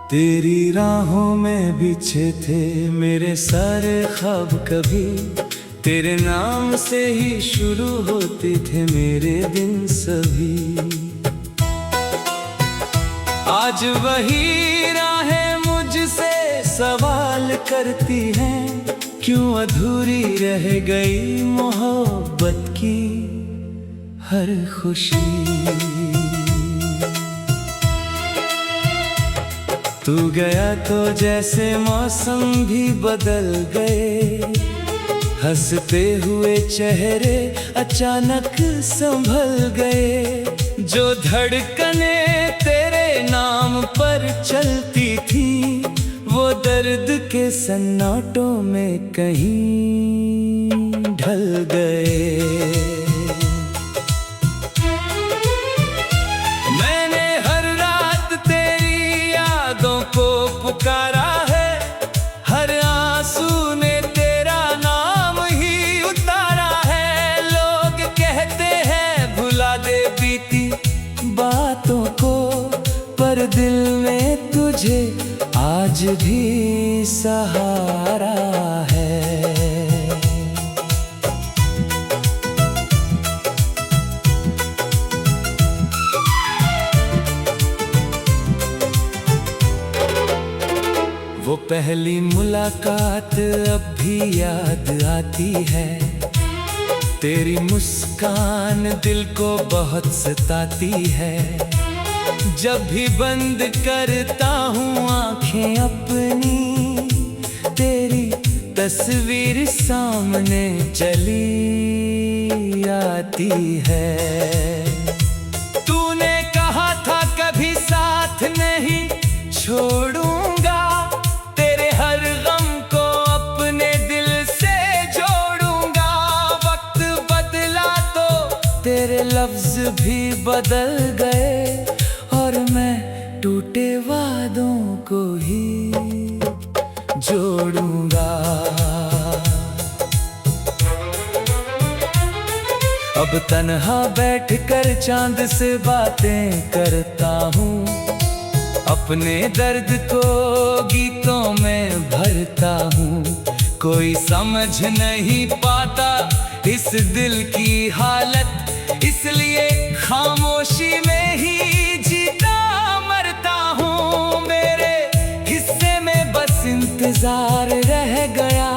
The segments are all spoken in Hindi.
तेरी राहों में बिछे थे मेरे सारे ख्वाब, कभी तेरे नाम से ही शुरू होते थे मेरे दिन सभी। आज वही राहें मुझसे सवाल करती हैं, क्यों अधूरी रह गई मोहब्बत की हर खुशी। तू गया तो जैसे मौसम भी बदल गए, हंसते हुए चेहरे अचानक संभल गए। जो धड़कने तेरे नाम पर चलती थी, वो दर्द के सन्नाटों में कहीं ढल गए। पुकारा है, हर आंसू ने तेरा नाम ही उतारा है। लोग कहते हैं भुला दे बीती बातों को, पर दिल में तुझे आज भी सहारा है। वो पहली मुलाकात अब भी याद आती है, तेरी मुस्कान दिल को बहुत सताती है। जब भी बंद करता हूँ आंखें अपनी, तेरी तस्वीर सामने चली आती है। तूने कहा था कभी साथ नहीं छोड़ूंगा, तेरे लफ्ज भी बदल गए और मैं टूटे वादों को ही जोड़ूंगा। अब तन्हा बैठकर चांद से बातें करता हूँ, अपने दर्द को गीतों में भरता हूँ। कोई समझ नहीं पाता इस दिल की हालत, इसलिए खामोशी में ही जीता मरता हूँ। मेरे हिस्से में बस इंतजार रह गया,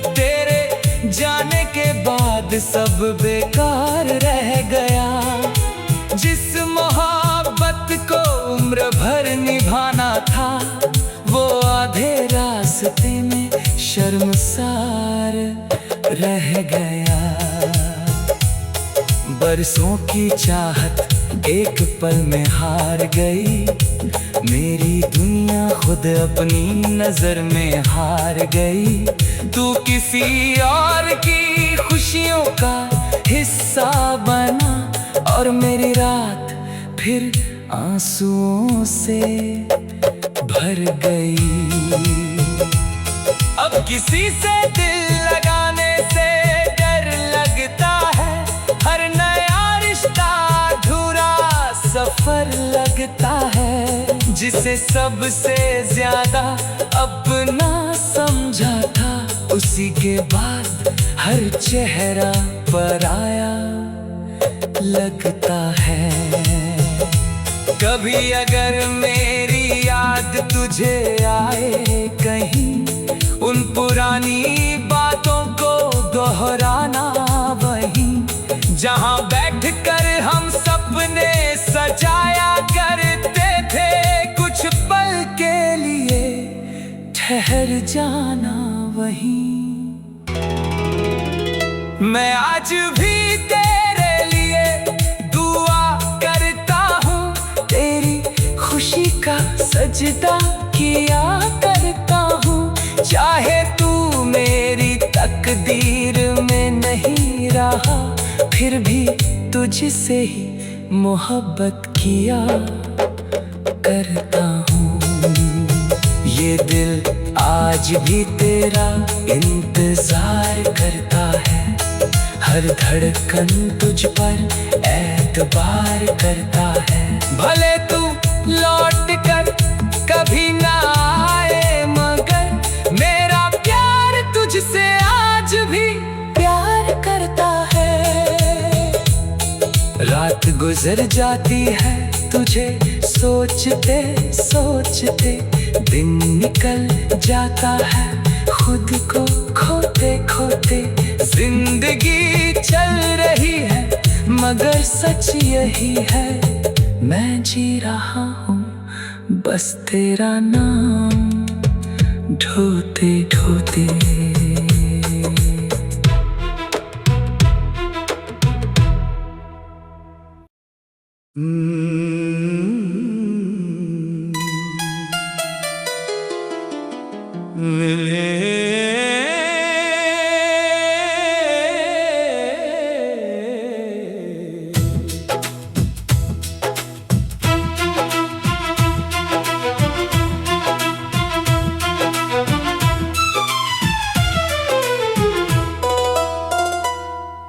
तेरे जाने के बाद सब बेकार रह गया। जिस मोहब्बत को उम्र भर निभाना था, वो आधे रास्ते में शर्मसार रह गया। बरसों की चाहत एक पल में हार गई, मेरी दुनिया खुद अपनी नजर में हार गई। तू किसी और की खुशियों का हिस्सा बना और मेरी रात फिर आंसुओं से भर गई। अब किसी से दिल लगाने से डर लगता है, हर नया रिश्ता अधूरा सफर लगता है। जिसे सबसे ज्यादा अपना समझा था, उसी के बाद हर चेहरा पराया लगता है। कभी अगर मेरी याद तुझे आए कहीं, उन पुरानी बातों को दोहराना वहीं, जहां बैठकर हम सपने सजाया करते थे। कुछ पल के लिए ठहर जाना वहीं। मैं आज भी तेरे लिए दुआ करता हूँ, तेरी खुशी का सजदा किया करता हूँ। चाहे तू तकदीर में नहीं रहा, फिर भी तुझसे ही मोहब्बत किया करता हूँ। ये दिल आज भी तेरा इंतजार करता है, हर धड़कन तुझ पर एतबार करता है। भले तू लौट कर कभी ना आए, मगर मेरा प्यार तुझसे आज भी प्यार करता है। रात गुजर जाती है तुझे सोचते सोचते, दिन निकल जाता है खुद को खोते खोते। जिंदगी चल रही है मगर सच यही है, मैं जी रहा हूँ बस तेरा नाम ढोते ढोते।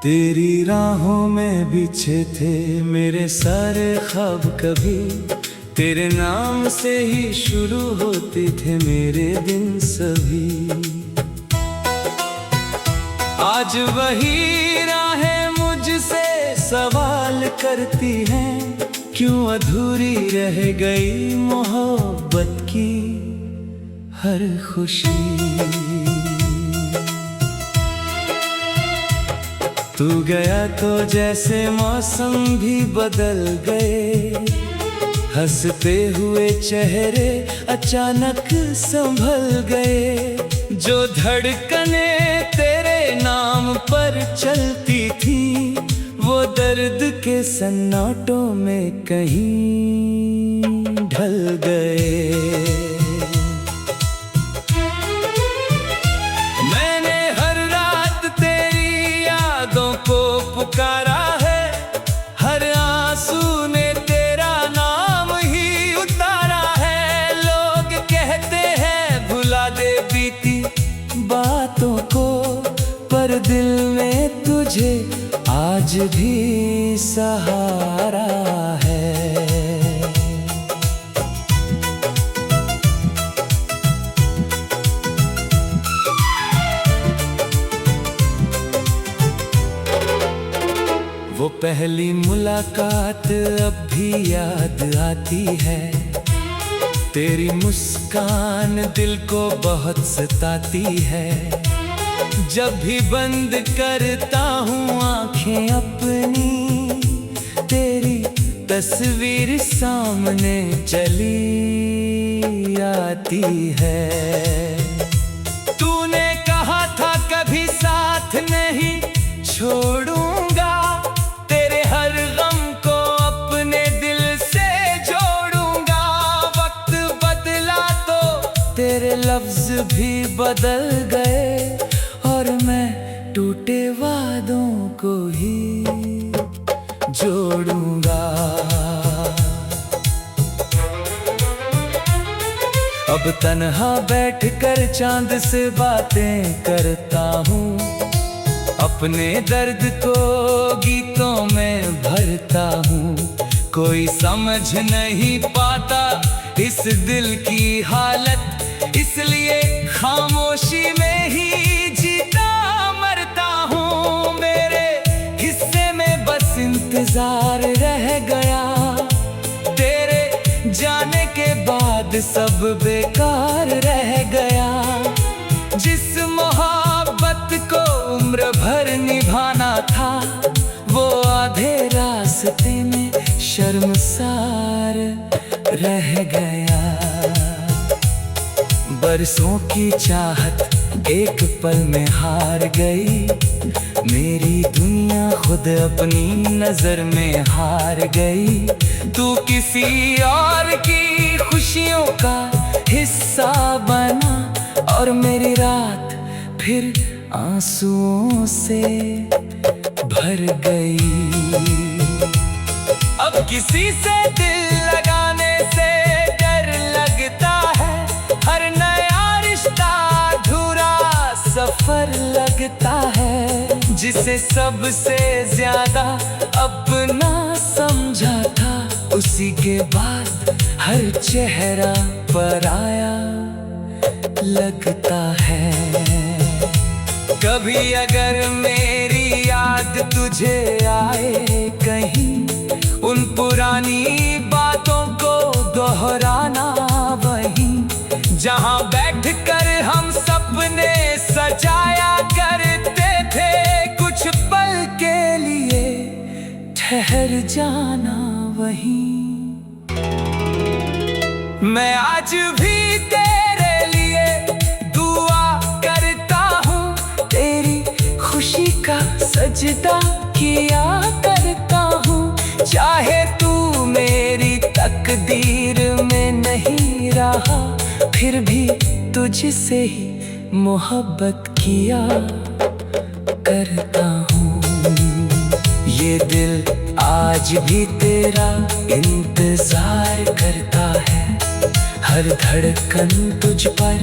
तेरी राहों में बिछे थे मेरे सारे ख्वाब, कभी तेरे नाम से ही शुरू होते थे मेरे दिन सभी। आज वही राहें मुझसे सवाल करती हैं, क्यों अधूरी रह गई मोहब्बत की हर खुशी। तू गया तो जैसे मौसम भी बदल गए, हंसते हुए चेहरे अचानक संभल गए। जो धड़कने तेरे नाम पर चलती थी, वो दर्द के सन्नाटों में कहीं ढल गए। पुकारा है, हर आंसू ने तेरा नाम ही उतारा है। लोग कहते हैं भुला दे बीती बातों को, पर दिल में तुझे आज भी सहारा है। वो पहली मुलाकात अब भी याद आती है, तेरी मुस्कान दिल को बहुत सताती है। जब भी बंद करता हूँ आंखें अपनी, तेरी तस्वीर सामने चली आती है। तूने कहा था कभी साथ नहीं छोड़ूंगा, तेरे लफ्ज भी बदल गए और मैं टूटे वादों को ही जोड़ूंगा। अब तन्हा बैठकर चांद से बातें करता हूँ, अपने दर्द को गीतों में भरता हूँ। कोई समझ नहीं पाता इस दिल की हालत, इसलिए खामोशी में ही जीता मरता हूँ। मेरे हिस्से में बस इंतजार रह गया, तेरे जाने के बाद सब बेकार रह गया। जिस मोहब्बत को उम्र भर निभाना था, वो आधे रास्ते में शर्मसार रह गया। बरसों की चाहत एक पल में हार गई, मेरी दुनिया खुद अपनी नजर में हार गई। तू किसी और की खुशियों का हिस्सा बना और मेरी रात फिर आंसुओं से भर गई। अब किसी से दिल लगाने से डर लगता है, हर नया रिश्ता अधूरा सफर लगता है। जिसे सबसे ज्यादा अपना समझा था, उसी के बाद हर चेहरा पराया लगता है। कभी अगर मेरी याद तुझे आए कहीं, उन पुरानी बातों को दोहराना वहीं, जहां बैठकर हम सपने सजाया करते थे। कुछ पल के लिए ठहर जाना वहीं। मैं आज भी तेरे लिए दुआ करता हूँ, तेरी खुशी का सजदा किया करता हूँ। चाहे तू मेरी तकदीर में नहीं रहा, फिर भी तुझसे ही मोहब्बत किया करता हूँ। ये दिल आज भी तेरा इंतजार करता है, हर धड़कन तुझ पर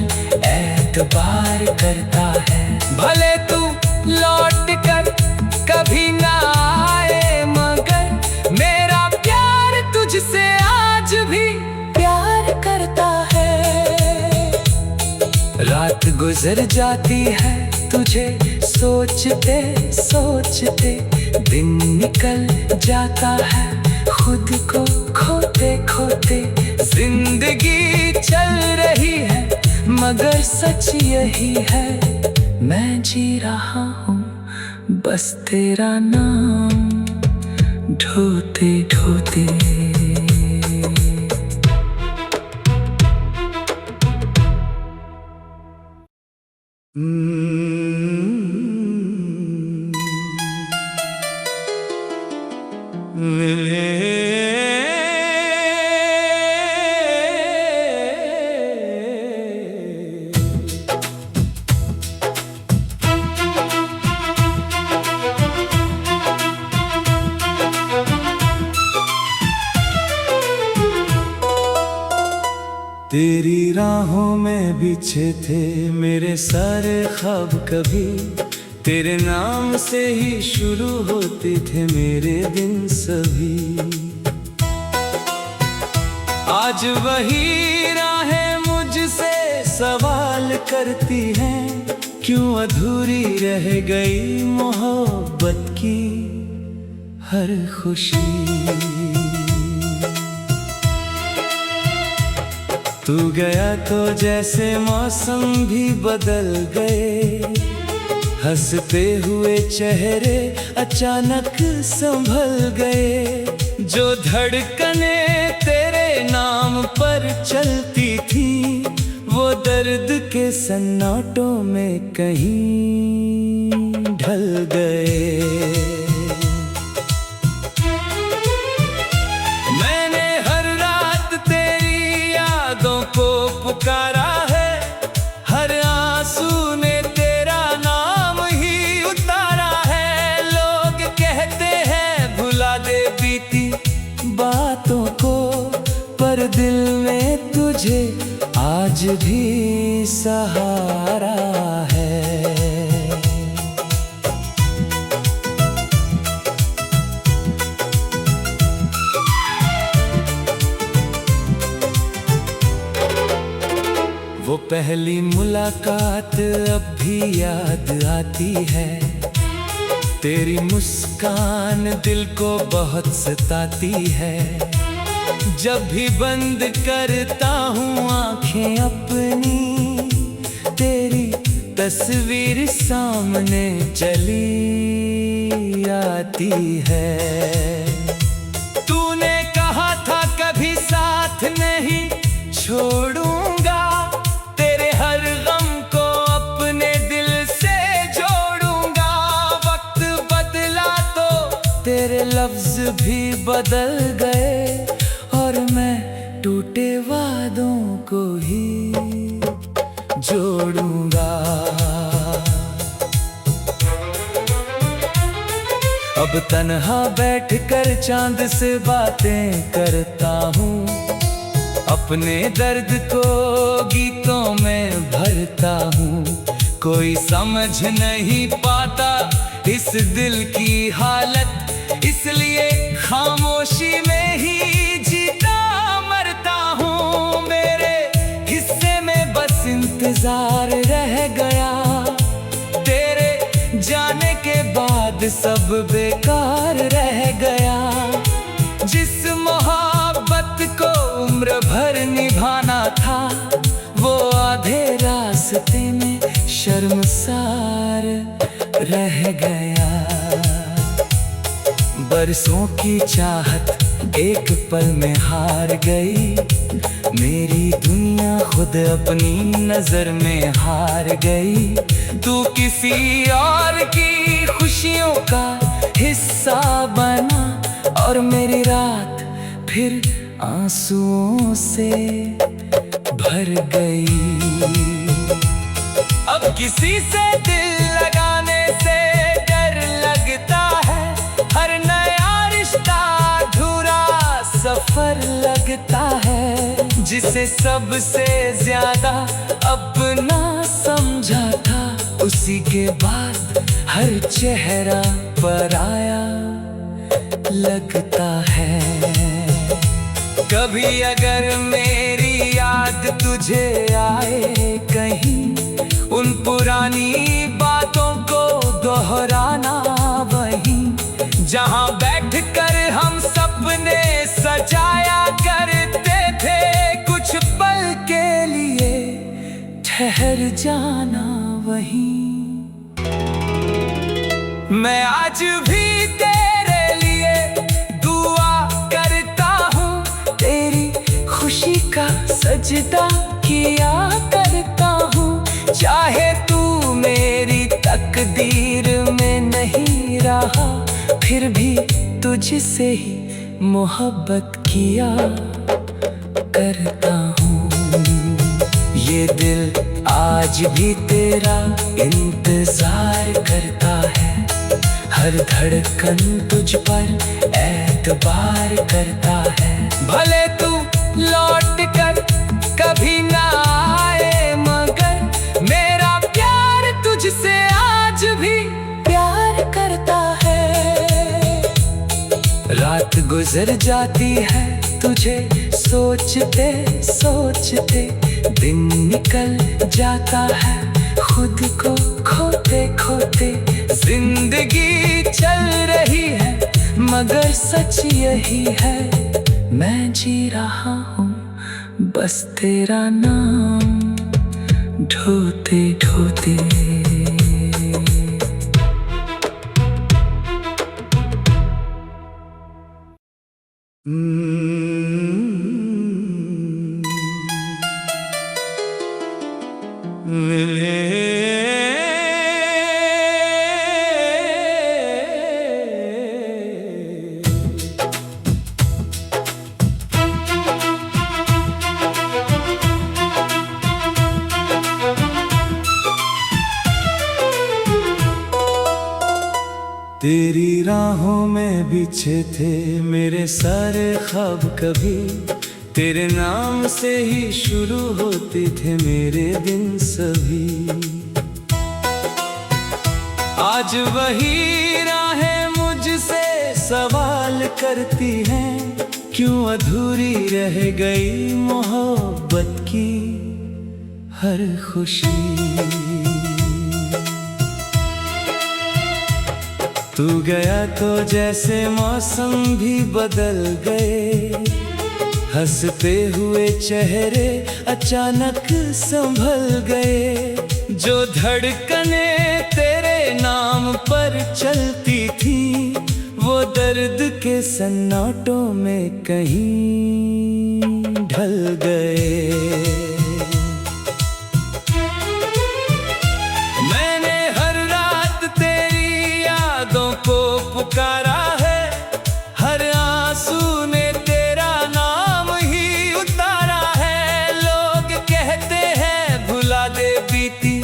एतबार करता है। भले तू लौट कर कभी ना आए, मगर मेरा प्यार तुझसे आज भी प्यार करता है। रात गुजर जाती है तुझे सोचते सोचते, दिन निकल जाता है खुद को खोते खोते। जिंदगी चल रही है मगर सच यही है, मैं जी रहा हूँ बस तेरा नाम ढोते ढोते। तेरी राहों में बिछे थे मेरे सारे ख्वाब, कभी तेरे नाम से ही शुरू होते थे मेरे दिन सभी। आज वही राहें मुझसे सवाल करती हैं, क्यों अधूरी रह गई मोहब्बत की हर खुशी। तू गया तो जैसे मौसम भी बदल गए, हंसते हुए चेहरे अचानक संभल गए। जो धड़कने तेरे नाम पर चलती थी, वो दर्द के सन्नाटों में कहीं ढल गए। पुकारा है, हर आंसू ने तेरा नाम ही उतारा है। लोग कहते हैं भुला दे बीती बातों को, पर दिल में तुझे आज भी सहारा है। वो पहली मुलाकात अब भी याद आती है, तेरी मुस्कान दिल को बहुत सताती है। जब भी बंद करता हूँ आंखें अपनी, तेरी तस्वीर सामने चली आती है। तूने कहा था कभी साथ नहीं छोड़ूंगा, तेरे हर गम को अपने दिल से जोड़ूंगा। वक्त बदला तो तेरे लफ्ज भी बदल गए, और मैं टूटे वादों को ही जोड़ूंगा। तन्हा बैठकर चांद से बातें करता हूँ, अपने दर्द को गीतों में भरता हूँ। कोई समझ नहीं पाता इस दिल की हालत, इसलिए खामोशी में ही जीता मरता हूँ। मेरे हिस्से में बस इंतजार रह गया, तेरे जाने के बाद सब बेकार रह गया। जिस मोहब्बत को उम्र भर निभाना था, वो आधे रास्ते में शर्मसार रह गया। बरसों की चाहत एक पल में हार गई, मेरी दुनिया खुद अपनी नजर में हार गई। तू किसी और की खुशियों का हिस्सा बना और मेरी रात फिर आंसुओं से भर गई। अब किसी से दिल लगाने से डर लगता है, हर नया रिश्ता अधूरा सफर लगता है। जिसे सबसे ज्यादा अपना समझा था, उसी के बाद हर चेहरा पराया लगता है। कभी अगर मेरी याद तुझे आए कहीं, उन पुरानी बातों को दोहराना वहीं, जहां बैठकर हम सपने सजाया करते थे। कुछ पल के लिए ठहर जाना वहीं। मैं आज भी तेरे लिए दुआ करता हूँ, तेरी खुशी का सजदा किया करता हूँ। चाहे तू मेरी तकदीर में नहीं रहा, फिर भी तुझसे ही मोहब्बत किया करता हूँ। ये दिल आज भी तेरा इंतजार करता है, हर धड़कन तुझ पर एतबार करता है। भले तू लौट कर कभी ना आए, मगर मेरा प्यार तुझसे आज भी प्यार करता है। रात गुजर जाती है तुझे सोचते सोचते, दिन निकल जाता है खुद को खोते खोते। जिंदगी चल रही है मगर सच यही है, मैं जी रहा हूँ बस तेरा नाम ढोते ढोते। तेरी राहों में बिछे थे मेरे सारे ख्वाब, कभी तेरे नाम से ही शुरू होते थे मेरे दिन सभी। आज वही राहें मुझसे सवाल करती हैं, क्यों अधूरी रह गई मोहब्बत की हर खुशी। तू गया तो जैसे मौसम भी बदल गए, हंसते हुए चेहरे अचानक संभल गए। जो धड़कने तेरे नाम पर चलती थी, वो दर्द के सन्नाटों में कहीं ढल गए। पुकारा है, हर आंसू ने तेरा नाम ही उतारा है। लोग कहते हैं भुला दे बीती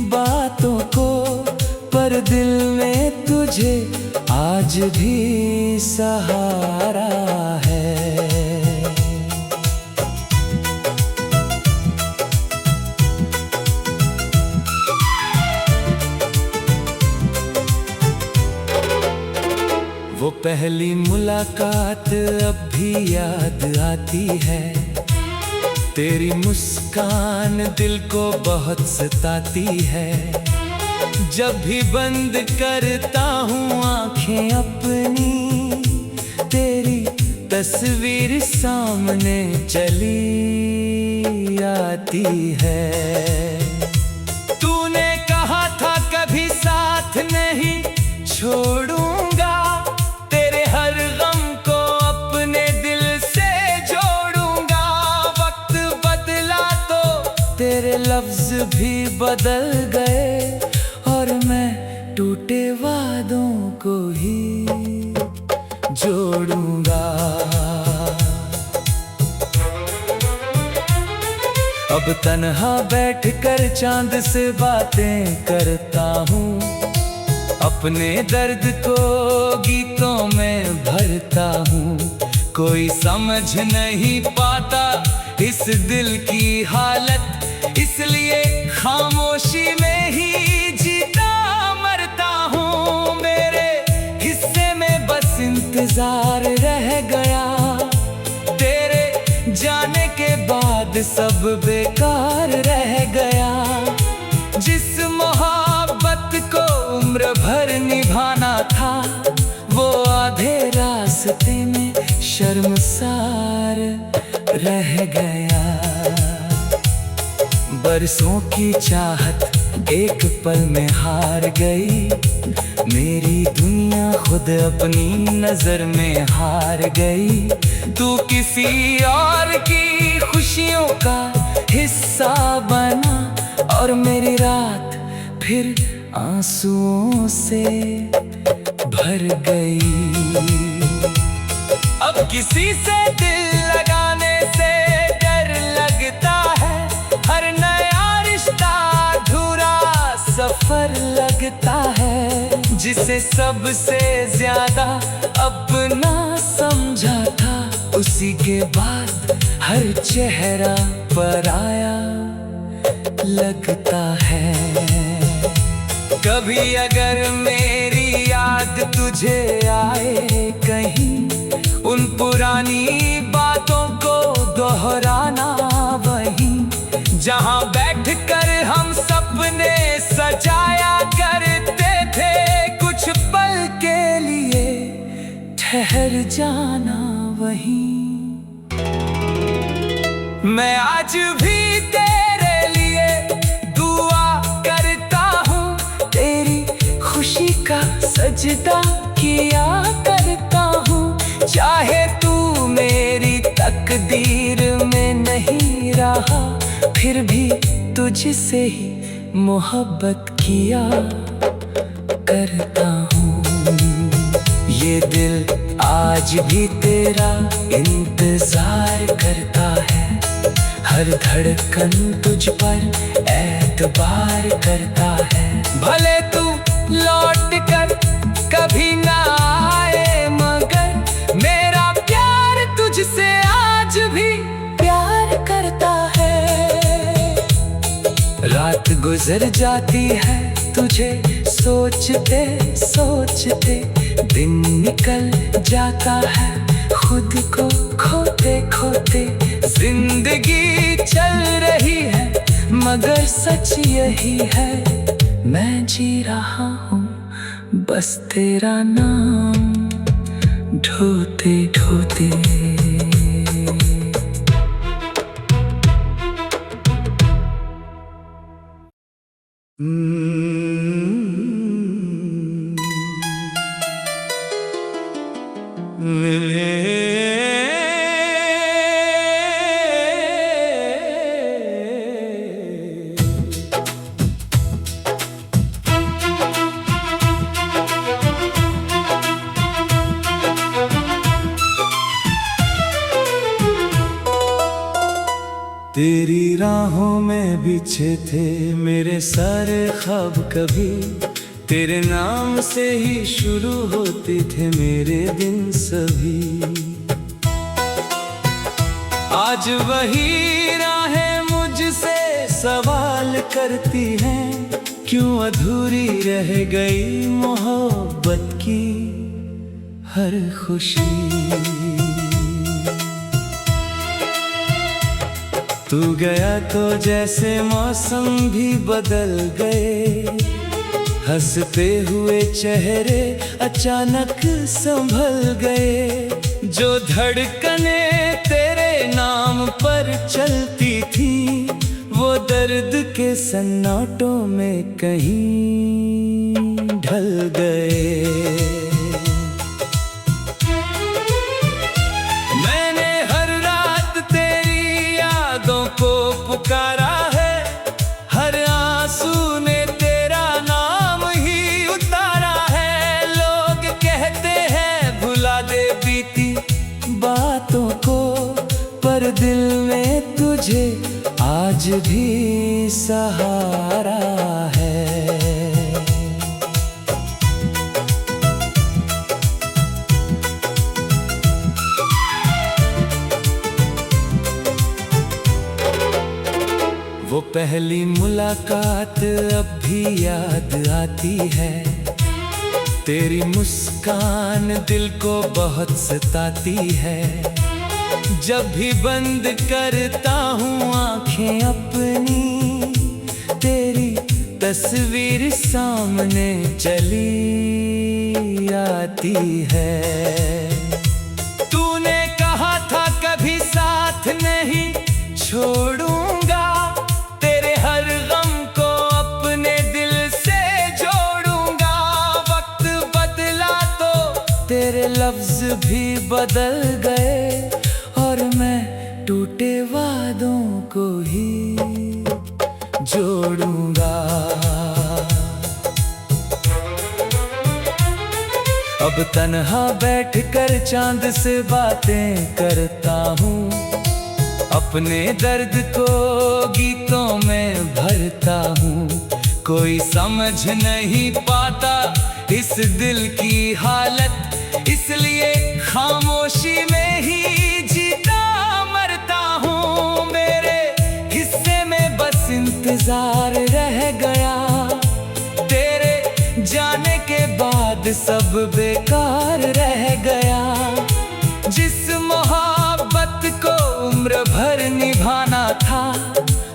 बातों को, पर दिल में तुझे आज भी सहारा है। वो पहली मुलाकात अब भी याद आती है। तेरी मुस्कान दिल को बहुत सताती है। जब भी बंद करता हूँ आंखें अपनी, तेरी तस्वीर सामने चली आती है। तूने कहा था कभी साथ नहीं छोड़ूंगा, तेरे हर गम को अपने दिल से जोड़ूंगा। वक्त बदला तो तेरे लफ्ज भी बदल गए, और मैं टूटे वादों को ही जोड़ूंगा। अब तन्हा बैठकर चांद से बातें करता हूँ, अपने दर्द को गीतों में भरता हूँ। कोई समझ नहीं पाता इस दिल की हालत, इसलिए खामोशी में ही जीता मरता हूँ। मेरे हिस्से में बस इंतजार रह गया, तेरे जाने के बाद सब बेकार रह गया। जिस मोहब्बत को उम्र भर निभाना था, वो आधे रास्ते में शर्मसार रह गया। बरसों की चाहत एक पल में हार गई, मेरी दुनिया खुद अपनी नजर में हार गई। तू किसी और की खुशियों का हिस्सा बना, और मेरी रात फिर आंसुओं से भर गई। अब किसी से दिल लगाने से डर लगता है, हर नया रिश्ता अधूरा सफर लगता है। जिसे सबसे ज्यादा अपना समझा था, उसी के बाद हर चेहरा पराया लगता है। कभी अगर मेरी याद तुझे आए कहीं, उन पुरानी बातों को दोहराना वहीं, जहां बैठकर हम सपने सजाया करते थे। कुछ पल के लिए ठहर जाना वहीं। मैं आज भी तेरे लिए दुआ करता हूँ, तेरी खुशी का सजदा किया करता हूँ। चाहे तू मेरी तकदीर में नहीं रहा, फिर भी तुझसे ही मोहब्बत किया करता हूँ। ये दिल आज भी तेरा इंतजार करता है, हर धड़कन तुझ पर एतबार करता है। भले तू लौट कर कभी ना आए, मगर मेरा प्यार तुझसे आज भी प्यार करता है। रात गुजर जाती है तुझे सोचते सोचते, दिन निकल जाता है खुद को खोते खोते। जिंदगी चल रही है मगर सच यही है, मैं जी रहा हूँ बस तेरा नाम ढोते ढोते। तेरी राहों में बिछे थे मेरे सारे ख्वाब कभी, तेरे नाम से ही शुरू होते थे मेरे दिन सभी। आज वही राहें मुझसे सवाल करती हैं, क्यों अधूरी रह गई मोहब्बत की हर खुशी। तू गया तो जैसे मौसम भी बदल गए, हंसते हुए चेहरे अचानक संभल गए। जो धड़कने तेरे नाम पर चलती थी, वो दर्द के सन्नाटों में कहीं ढल गए। मैंने हर रात तेरी यादों को पुकारा है, हर आंसू ने तेरा नाम ही उतारा है। लोग कहते हैं भुला दे बीती बातों को, पर दिल में तुझे आज भी सहारा है। वो पहली मुलाकात अब भी याद आती है, तेरी मुस्कान दिल को बहुत सताती है। जब भी बंद करता हूँ आंखें अपनी, तेरी तस्वीर सामने चली आती है। तूने कहा था कभी साथ नहीं छोड़ूंगा, तेरे हर गम को अपने दिल से जोड़ूंगा। वक्त बदला तो तेरे लफ्ज भी बदल गए, और मैं टूटे वादों को ही जोड़ूंगा। अब तन्हा बैठकर चांद से बातें करता हूँ, अपने दर्द को गीतों में भरता हूँ। कोई समझ नहीं पाता इस दिल की हालत, इसलिए खामोशी में ही इंतजार रह गया। तेरे जाने के बाद सब बेकार रह गया। जिस मोहब्बत को उम्र भर निभाना था,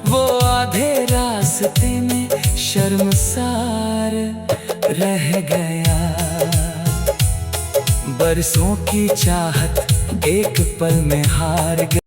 वो आधे रास्ते में शर्मसार रह गया। बरसों की चाहत एक पल में हार गई।